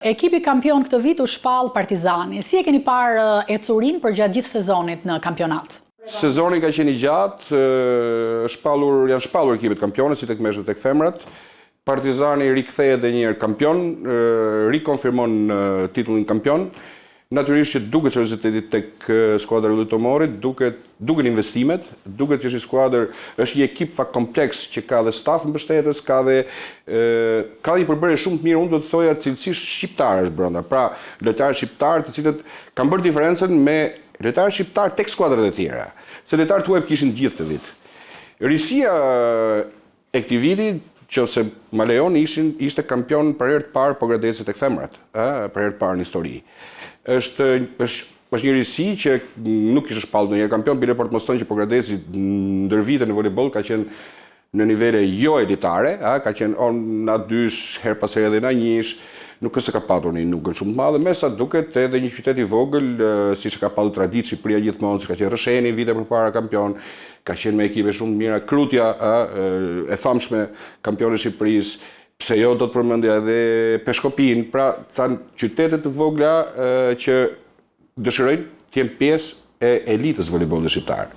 Ekipi kampion këtë vit u shpall Partizani. Si e keni parë ecurin për gjatë gjithë sezonit në kampionat? Sezoni ka qenë i gjatë, janë shpallur ekipet kampione, si tek meshët tek femrat. Partizani rikthehet edhe një herë kampion, rikonfirmon titullin kampion. Natyrisht që duket serioziteti tek skuadra e Luletomorit, duken investimet, duket që është një skuadër, është një ekip fakt kompleks që ka dhe staf mbështetës, ka një përbërje shumë të mirë, unë do të thoja cilësisht shqiptarësh brenda. Pra, lojtarë shqiptarë të cilët kanë bërë diferencën me lojtarë shqiptarë tek skuadrat e tjera. Se lojtarët tuaj kishin gjithë të vit. Risia e këtij viti, nëse ma lejon, ishte kampion për herë të parë Pogradeci tek femrat, për herë të parë në histori. Është një risi që nuk ishte shpallur ndonjëherë kampion, bile por të mos thonë që Pogradeci ndër vite në voleyboll ka qenë në nivele jo elitare, ka qenë na dysh, her pas here edhe na njësh, nuk është se ka patur një nugël shumë të madhe, me sa duket edhe një qytet i vogël, siç ka patur traditë Shqipëria gjithmonë, siç ka qenë Rësheni vite përpara kampion, ka qenë me ekipe shumë të mira, Krutja, e famshme kampione e Shqipërisë, pse jo do të përmendja edhe Peshkopin, pra ca qytete të vogla që dëshirojnë të jenë pjesë e elitës voleybollit shqiptar.